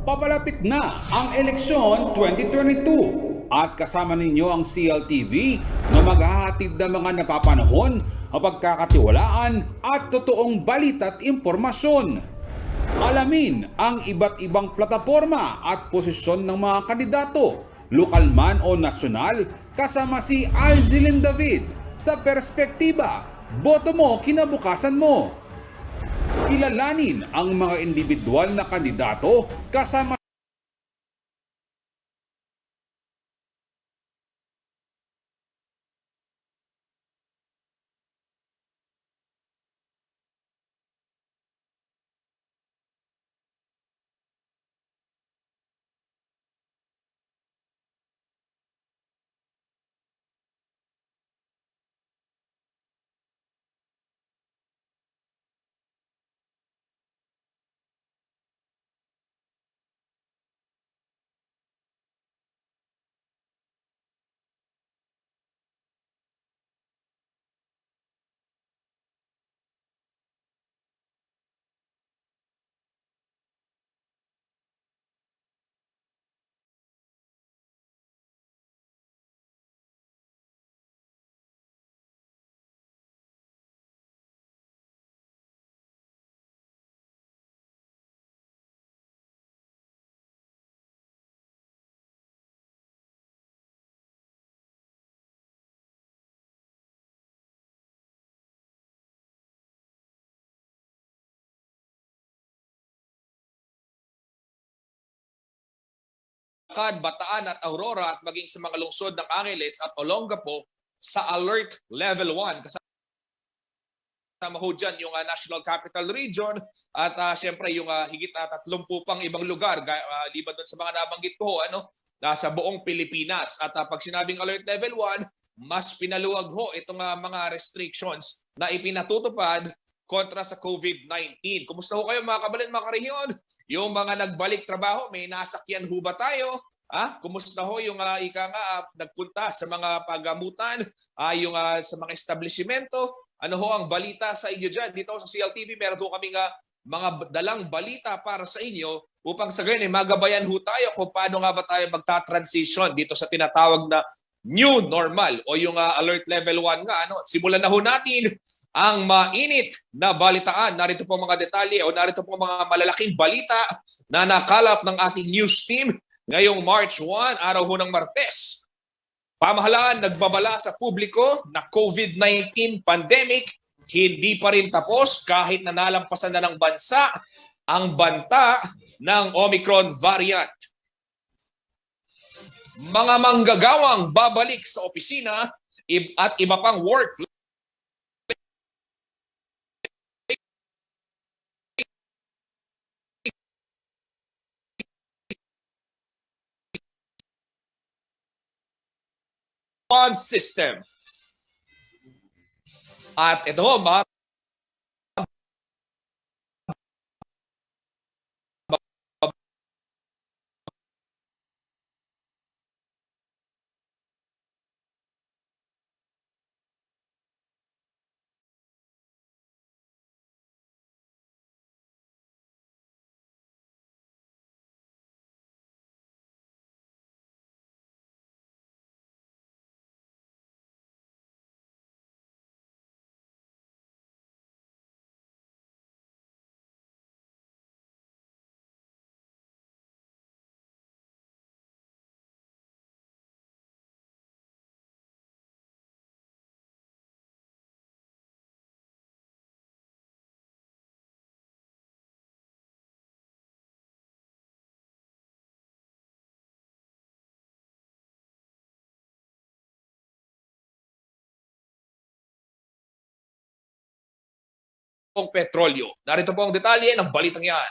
Papalapit na ang eleksyon 2022 at kasama ninyo ang CLTV na maghahatid ng mga napapanahon, pagkakatiwalaan at totoong balita at impormasyon. Alamin ang iba't ibang plataporma at posisyon ng mga kandidato, lokal man o nasyonal, kasama si Arzelin David sa Perspektiba. Boto mo, kinabukasan mo. Kilalanin ang mga individual na kandidato kasama Bataan at Aurora at maging sa mga lungsod ng Angeles at Olongapo sa Alert Level 1. Kasama ho dyan yung National Capital Region at siyempre yung higit 30 pang ibang lugar liban doon sa mga nabanggit ko nasa buong Pilipinas. At pag sinabing Alert Level 1, mas pinaluwag ho itong mga restrictions na ipinatutupad kontra sa COVID-19. Kumusta ho kayo mga kabalin, mga karehiyon? Yung mga nagbalik trabaho, may nasakyan ho ba tayo? Kumusta ho yung nagpunta sa mga pagamutan, yung sa mga establishmento? Ano ho ang balita sa inyo dyan? Dito sa CLTV, meron ho kami mga dalang balita para sa inyo upang sa ganyan, magabayan ho tayo kung paano nga ba tayo magta-transition dito sa tinatawag na new normal o yung alert level 1 nga. Simulan na ho natin ang mainit na balitaan. Narito po mga detalye o narito po mga malalaking balita na nakalap ng ating news team ngayong March 1, araw ho ng Martes. Pamahalaan nagbabala sa publiko na COVID-19 pandemic hindi pa rin tapos kahit na nalampasan na ng bansa ang banta ng Omicron variant. Mga manggagawang babalik sa opisina at iba pang work system. At ito mga petrolyo. Narito po ang detalye ng balitang yan.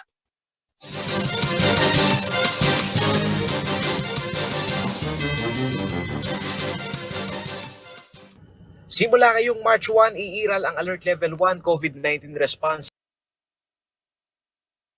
Simula ngayong March 1, iiral ang Alert Level 1 COVID-19 response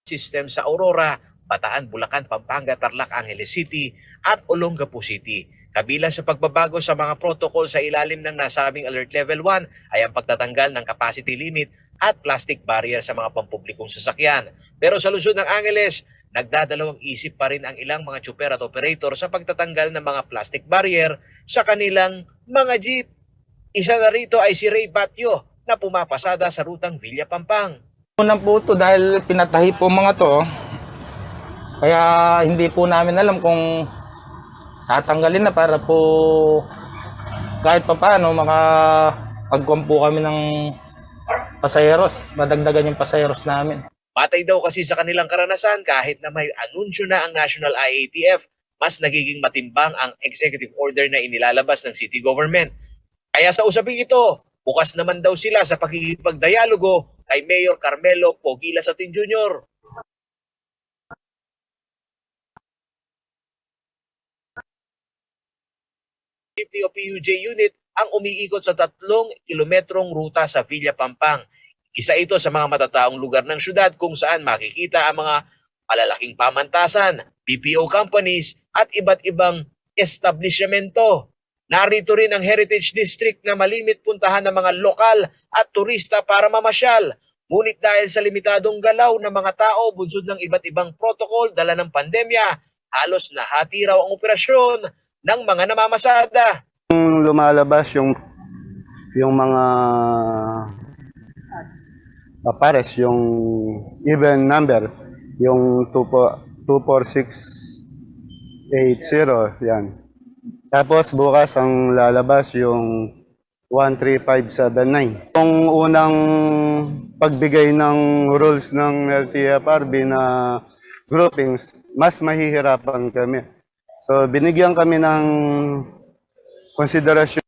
system sa Aurora, Bataan, Bulacan, Pampanga, Tarlac, Angeles City at Olongapo City. Kabilang sa pagbabago sa mga protocol sa ilalim ng nasabing Alert Level 1 ay ang pagtatanggal ng capacity limit at plastic barrier sa mga pampublikong sasakyan. Pero sa lungsod ng Angeles, nagdadalawang isip pa rin ang ilang mga tsuper at operator sa pagtatanggal ng mga plastic barrier sa kanilang mga jeep. Isa na rito ay si Ray Batyo na pumapasada sa rutang Villa Pampang. Unang po ito dahil pinatahi po mga to, kaya hindi po namin alam kung tatanggalin na para po kahit pa paano makapagkuhan po kami ng pasayeros, madagdagan yung pasayeros namin. Batay daw kasi sa kanilang karanasan, kahit na may anunsyo na ang National IATF, mas nagiging matimbang ang executive order na inilalabas ng city government. Kaya sa usaping ito, bukas naman daw sila sa pakikipagdialogo kay Mayor Carmelo Pogila Satin Jr. PUJ unit ang umiikot sa 3 kilometrong ruta sa Villa Pampang. Isa ito sa mga matataong lugar ng syudad kung saan makikita ang mga malalaking pamantasan, BPO companies at iba't ibang establishmento. Narito rin ang Heritage District na malimit puntahan ng mga lokal at turista para mamasyal. Ngunit dahil sa limitadong galaw ng mga tao bunsod ng iba't ibang protocol dala ng pandemya, halos nahati raw ang operasyon ng mga namamasada. Lumalabas yung mga pares, yung even number, yung 24680, yan. Tapos bukas ang lalabas yung 13579. Yung unang pagbigay ng rules ng LTFRB na groupings, mas mahihirapan kami. So binigyan kami ng konsiderasyon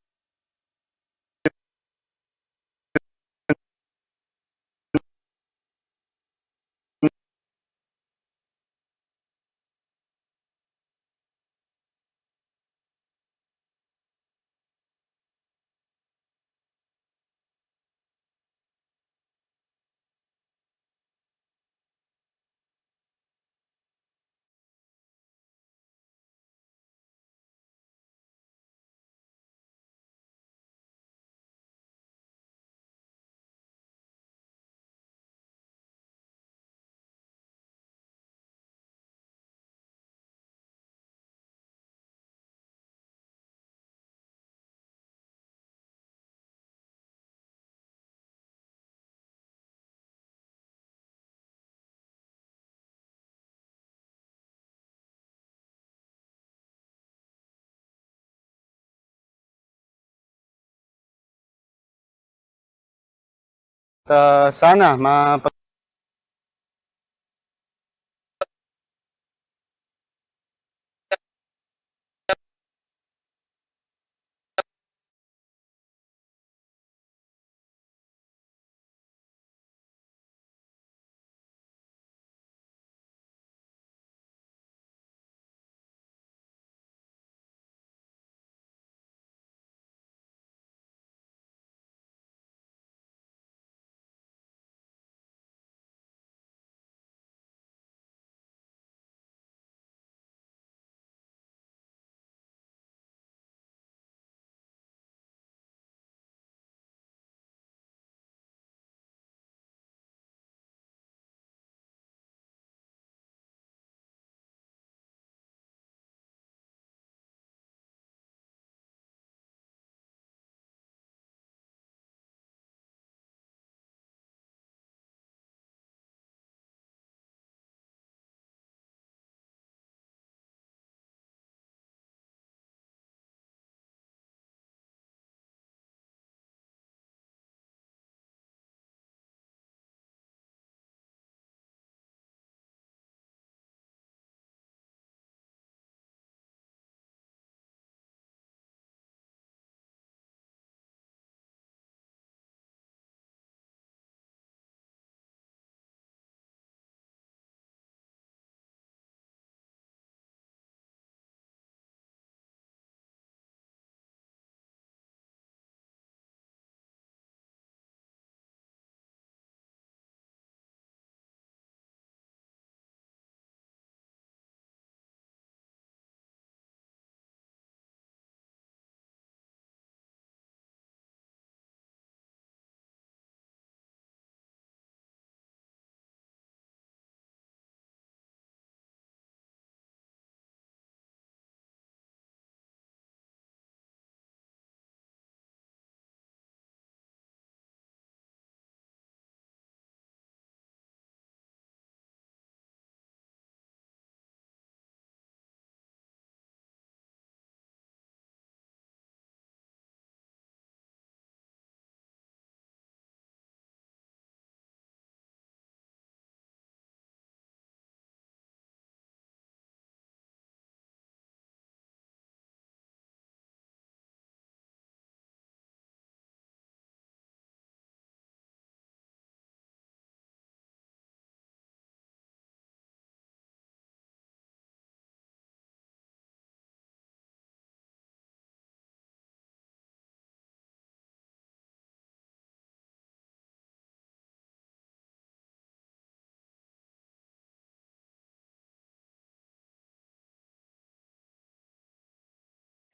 sana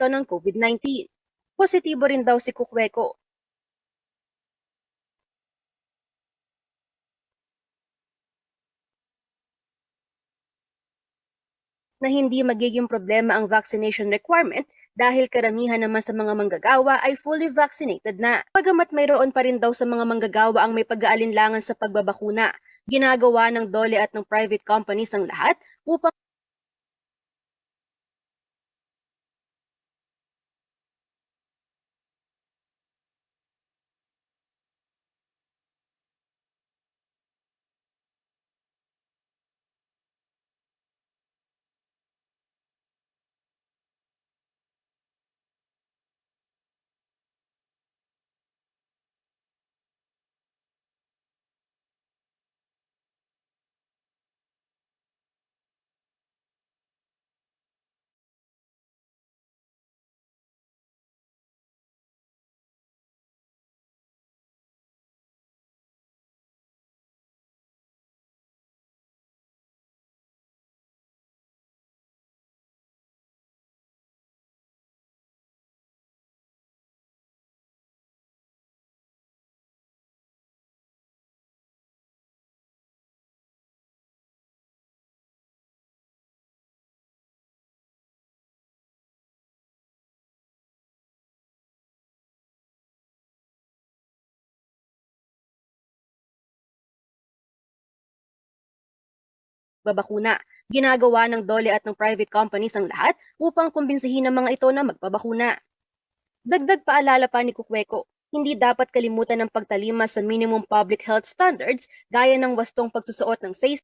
ng COVID-19. Positibo rin daw si Kukweko. Na hindi magiging problema ang vaccination requirement dahil karamihan naman sa mga manggagawa ay fully vaccinated na. Bagamat mayroon pa rin daw sa mga manggagawa ang may pag-aalinlangan sa pagbabakuna, ginagawa ng DOLE at ng private companies ang lahat upang babakuna. Ginagawa ng DOLE at ng private companies ang lahat upang kumbinsihin ng mga ito na magpabakuna. Dagdag paalala pa ni Kukweko, hindi dapat kalimutan ng pagtalima sa minimum public health standards gaya ng wastong pagsusuot ng face